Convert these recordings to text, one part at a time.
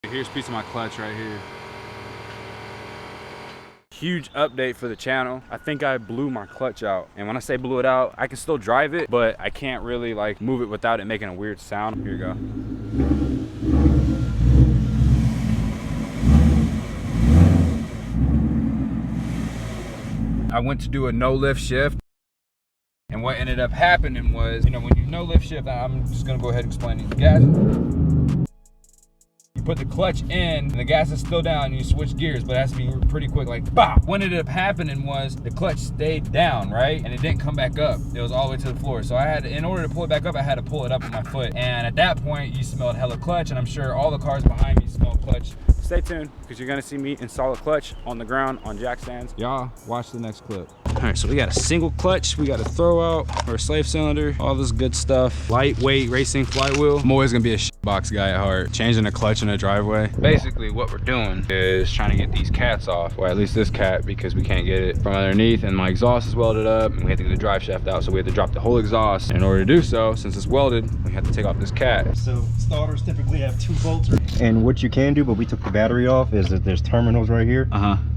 Here's a piece of my clutch right here. Huge update for the channel. I think I blew my clutch out. And when I say blew it out, I can still drive it, but I can't really like move it without it making a weird sound. Here you go. I went to do a no lift shift. And what ended up happening was, you know, when you no lift shift, I'm just gonna go ahead and explain these gas. You put the clutch in, and the gas is still down, and you switch gears, but it has to be pretty quick, like, bop. What ended up happening was the clutch stayed down, right? And it didn't come back up. It was all the way to the floor. So I had, in order to pull it back up, I had to pull it up with my foot. And at that point, you smelled hella clutch, and I'm sure all the cars behind me smell clutch. Stay tuned, because you're gonna see me install a clutch on the ground on jack stands. Y'all, watch the next clip. All right, so we got a single clutch, we got a throw out, or a slave cylinder, all this good stuff. Lightweight racing flywheel. I'm always gonna be a box guy at heart. Changing a clutch in a driveway. Basically, what we're doing is trying to get these cats off, or at least this cat, because we can't get it from underneath, and my exhaust is welded up, and we have to get the drive shaft out, so we have to drop the whole exhaust. In order to do so, since it's welded, we have to take off this cat. So starters typically have 2 bolts. And what you can do, but we took the battery off, is that there's terminals right here.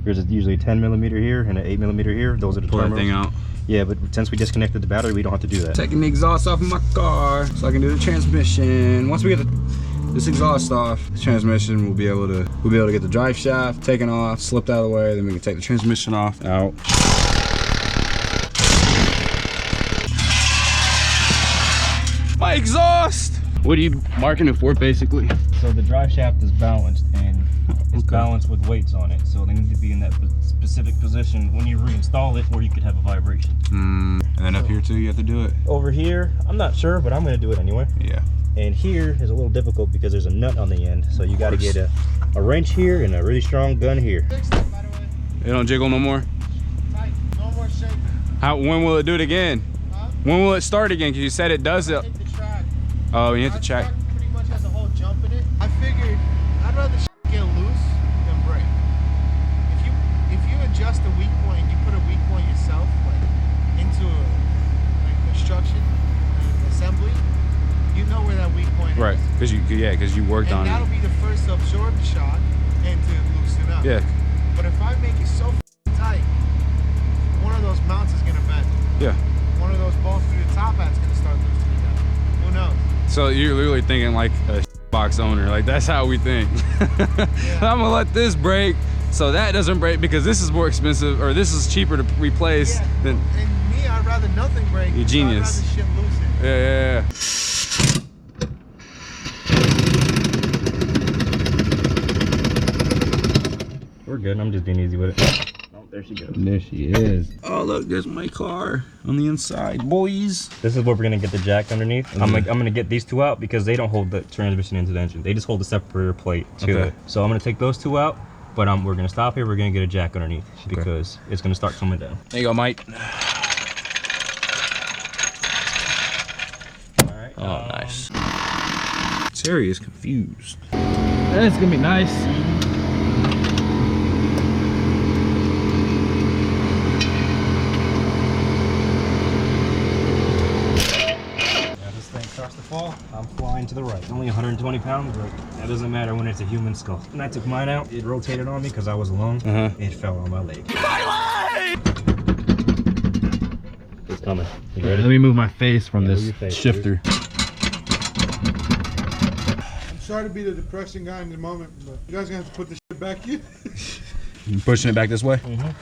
There's usually a 10mm here and an 8mm here. Those are the terminals. Pull that thing out. Yeah, but since we disconnected the battery, we don't have to do that. Taking the exhaust off of my car so I can do the transmission. Once we get this exhaust off, the transmission we'll be able to get the drive shaft taken off, slipped out of the way, then we can take the transmission off out. My exhaust! What are you marking it for, basically? So the drive shaft is balanced, and it's balanced with weights on it. So they need to be in that specific position when you reinstall it, or you could have a vibration. And then up here too, you have to do it? Over here, I'm not sure, but I'm gonna do it anyway. Yeah. And here is a little difficult because there's a nut on the end. So you gotta get a wrench here and a really strong gun here. Fixed it, by the way. It don't jiggle no more? Tight. No more shaking. When will it do it again? Huh? When will it start again? Because you said it does it. Hit the track. Oh, you hit the track. Track pretty much has a whole jump in it. I figured I'd rather get loose than break. If you adjust a weak point, you put a weak point yourself, like into like construction and assembly, you know where that weak point Right, is. because you worked on And that'll it. be the first to absorb the shock and to loosen up. Yeah. But if I make it so tight, one of those mounts is gonna bend. Yeah. One of those bolts through the top hat's gonna start loosening up. Who knows? So you're literally thinking like a box owner. Like, that's how we think. Yeah. I'm gonna let this break so that doesn't break, because this is more expensive, or this is cheaper to replace than. And me, I'd rather nothing break. You're genius. So I'd rather shit loosen. Yeah. We're good. I'm just being easy with it. Oh, there she goes. There she is. Oh, look, there's my car on the inside, boys. This is where we're gonna get the jack underneath. I'm gonna get these 2 out because they don't hold the transmission into the engine. They just hold the separator plate to it. So I'm gonna take those 2 out, but we're gonna stop here. We're gonna get a jack underneath because it's gonna start coming down. There you go, Mike. All right. Oh, nice. Terry is confused. That's gonna be nice. Starts to fall, I'm flying to the right. Only 120 pounds, but that doesn't matter when it's a human skull. When I took mine out, it rotated on me because I was alone. It fell on my leg. My leg! It's coming. You ready? Let me move my face from move this your face, shifter. I'm sorry to be the depressing guy in the moment, but you guys are gonna have to put this shit back in. You pushing it back this way? I'm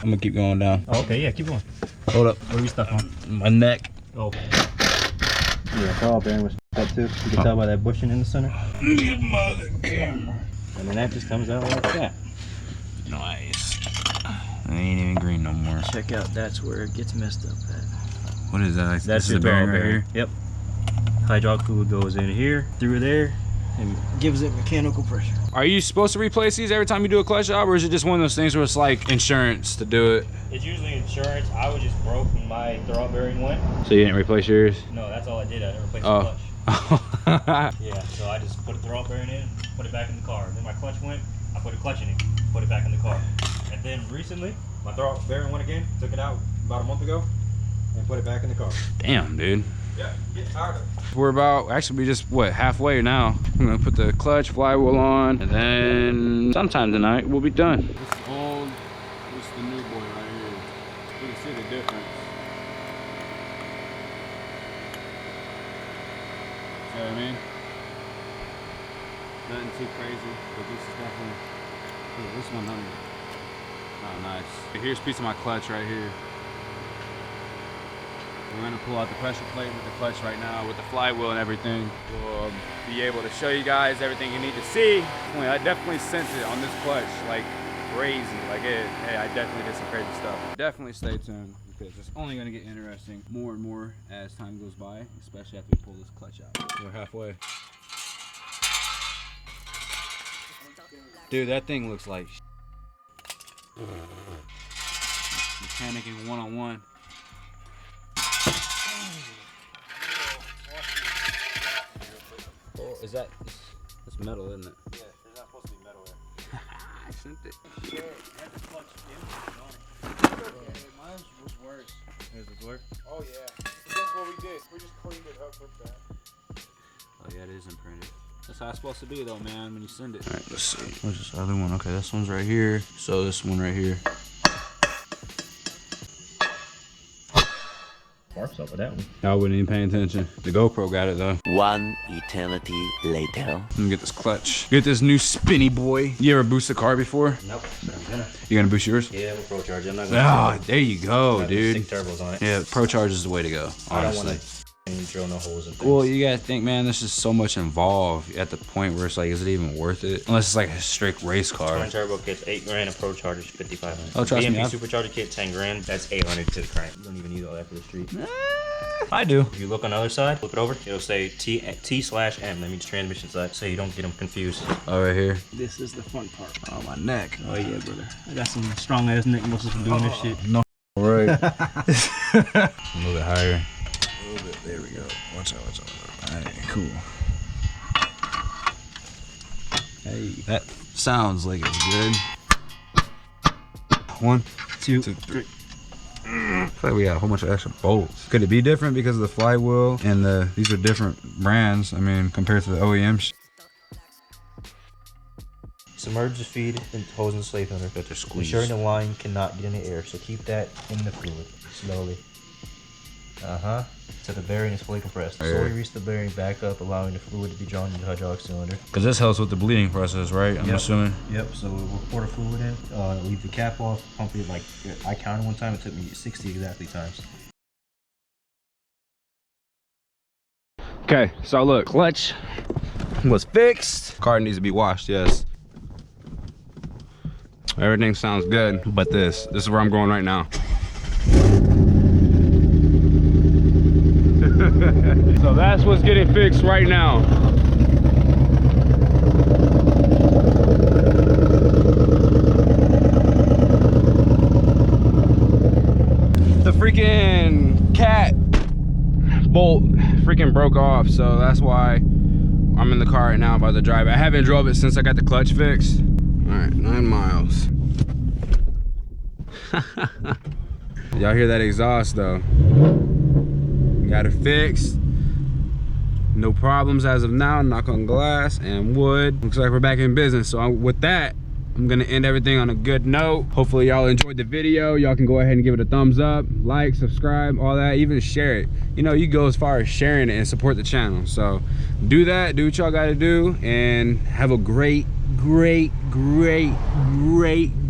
gonna keep going down. Oh, okay, yeah, keep going. Hold up. What are we stuck on? My neck. Oh. Yeah, ball bearing was up too. You can tell by that bushing in the center. Get my camera. And then that just comes out like that. Nice. It ain't even green no more. Check out, that's where it gets messed up at. What is that? That's This is the bearing ball right bearing. here? Yep. Hydraulic fluid goes in here, through there, and gives it mechanical pressure. Are you supposed to replace these every time you do a clutch job, or is it just one of those things where it's like insurance to do it? It's usually insurance. I was just broke when my throw bearing went. So you didn't replace yours? No, that's all I did. I didn't replace Oh. the clutch. Yeah, so I just put a throw bearing in, put it back in the car. Then my clutch went, I put a clutch in it, put it back in the car. And then recently, my throw bearing went again, took it out about a month ago, and put it back in the car. Damn, dude. Yeah, get tired of it. We're about, actually we just, what, halfway now. I'm gonna put the clutch, flywheel on, and then sometime tonight we'll be done. This is old, this is the new boy right here. You can see the difference. See what I mean? Nothing too crazy, but this is definitely, ooh, this one under. Oh, nice. Here's a piece of my clutch right here. We're gonna pull out the pressure plate with the clutch right now, with the flywheel and everything. We'll be able to show you guys everything you need to see. I definitely sense it on this clutch, like crazy. Like hey, I definitely did some crazy stuff. Definitely stay tuned, because it's only gonna get interesting more and more as time goes by, especially after we pull this clutch out. We're halfway. Dude, that thing looks like mechanicking one-on-one. Oh, is that, it's metal, isn't it? Yeah, there's not supposed to be metal there. I sent it. Shit, that's the clutch mine was worse. Yours was worse? Oh yeah. That's what we did. We just cleaned it up with that. Oh yeah, it is imprinted. That's how it's supposed to be though, man, when you send it. Alright, let's see. Where's this other one? Okay, this one's right here. So this one right here. Marks up with that one. I wasn't even paying attention. The GoPro got it though. One eternity later. Let me get this clutch. Get this new spinny boy. You ever boosted a car before? Nope. I'm gonna. You gonna boost yours? Yeah, we'll Pro Charge. I'm not gonna. Oh, there you go, dude. 6 turbos on it. Yeah, Pro Charge is the way to go, honestly. I don't want to drill no holes in things. Well, you gotta think, man, there's just so much involved at the point where it's like, is it even worth it? Unless it's like a strict race car. Twin turbo kit's $8 grand, a Pro Charger's $5,500. Oh, trust me, BMP I've- Supercharger kit $10 grand. That's $800 to the crank. You don't even need all that for the street. I do. If you look on the other side, flip it over, it'll say T/M. That means transmission side, so you don't get them confused. Oh, right here. This is the fun part. Oh, my neck. Oh yeah, brother. I got some strong ass neck muscles from doing this shit. No. All right. A little bit higher. A little bit. There we go. Watch out, watch out. All right, cool. Hey, that sounds like it's good. 1, 2, 3. I feel like we got a whole bunch of extra bolts. Could it be different because of the flywheel and these are different brands? I mean, compared to the OEM shit. Submerge the feed and hose in the slave hunter. But they're squeezed. Ensuring the line cannot get in the air, so keep that in the fluid slowly. So the bearing is fully compressed. Yeah. Slowly reach the bearing back up, allowing the fluid to be drawn into the hydraulic cylinder. Because this helps with the bleeding process, right? I'm Yep. assuming. Yep, so we'll pour the fluid in, leave the cap off, pump it like, I counted one time, it took me 60 exactly times. Okay, so look, clutch was fixed. Car needs to be washed, yes. Everything sounds good, but this is where I'm going right now. So that's what's getting fixed right now. The freaking cat bolt freaking broke off, so that's why I'm in the car right now about to drive it. I haven't drove it since I got the clutch fixed. All right, 9 miles. Y'all hear that exhaust though? Got it fixed. No problems as of now, knock on glass and wood. Looks like we're back in business. So with that, I'm gonna end everything on a good note. Hopefully y'all enjoyed the video. Y'all can go ahead and give it a thumbs up, like, subscribe, all that, even share it. You know, you go as far as sharing it and support the channel. So do that, do what y'all gotta do, and have a great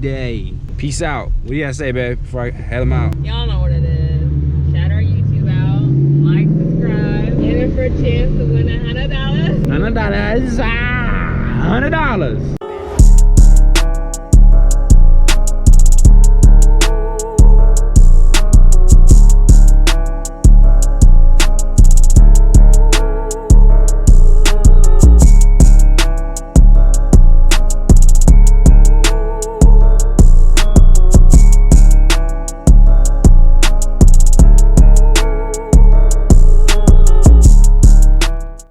day. Peace out. What do you gotta say, babe, before I head them out? Y'all know what it is. Shout our YouTube out, like, subscribe, enter for a chance to win $100. $100. $100.